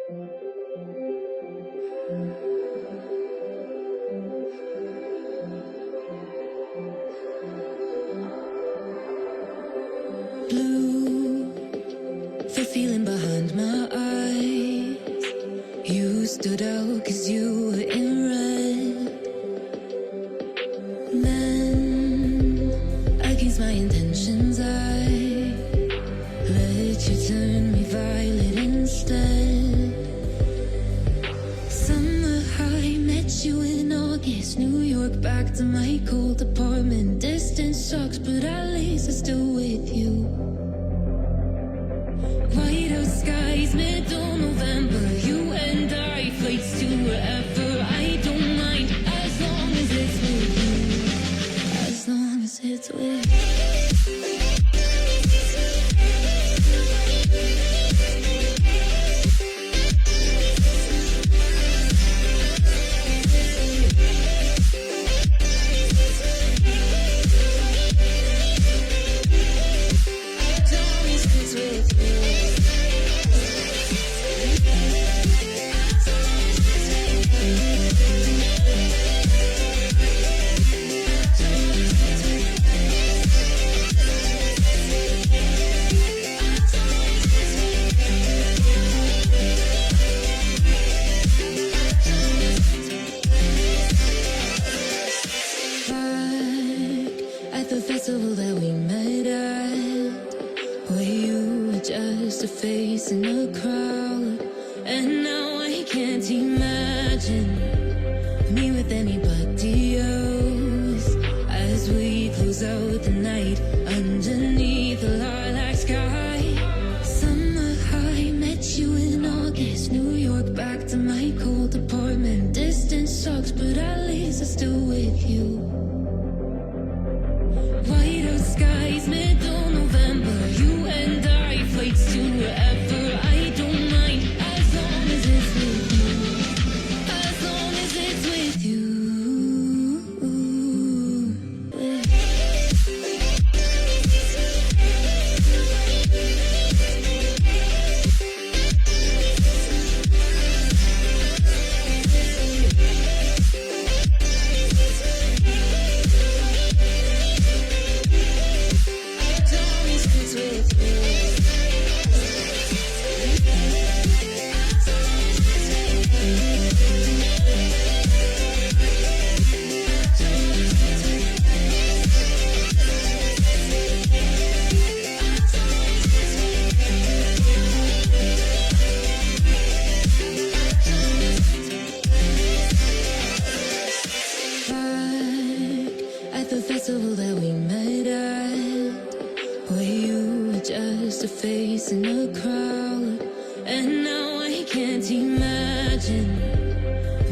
Blue, the feeling behind my eyes. You stood out 'cause you were in red. Then, against my intentions, I let you turn me violet instead. Summer high, met you in August. New York, back to my cold apartment. Distance sucks, but at least I'm still with you. Whiteout skies, middle November. You and I, flights to wherever. I don't mind, as long as it's with you. As long as it's with you. The festival that we met at, where you were just a face in a crowd. And now I can't imagine me with anybody else, as we close out the night underneath the lilac sky. Summer high, met you in August. New York, back to my cold apartment. Distance sucks, but at least I'm still with you. Whiteout skies, middle November. You and I, flights to wherever. I don't mind, as long as it's with you. As long as it's with you. The festival that we met at, where you were just a face in a crowd. And now I can't imagine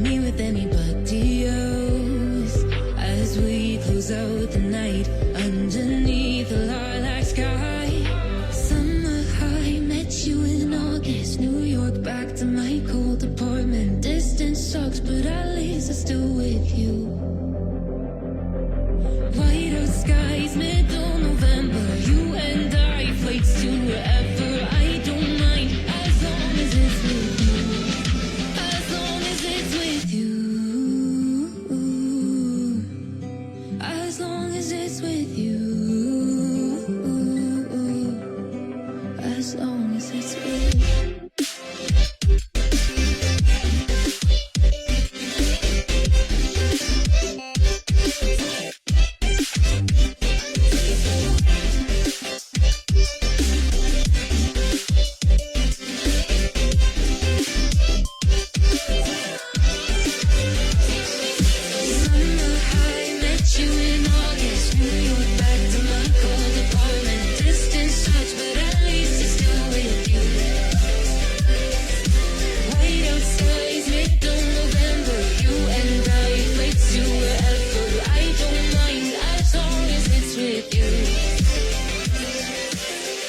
me with anybody else, as we close out the night underneath the lilac sky. Summer high, met you in August. New York, back to my cold apartment. Distance sucks, but at least I'm still with you. Whiteout skies, middle November. You and I, flights to wherever. I don't mind, as long as it's with you. As long as it's with you. As long as it's with you. As long as it's with you.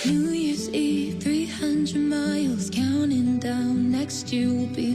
New Year's Eve, 300 miles, counting down. Next year will be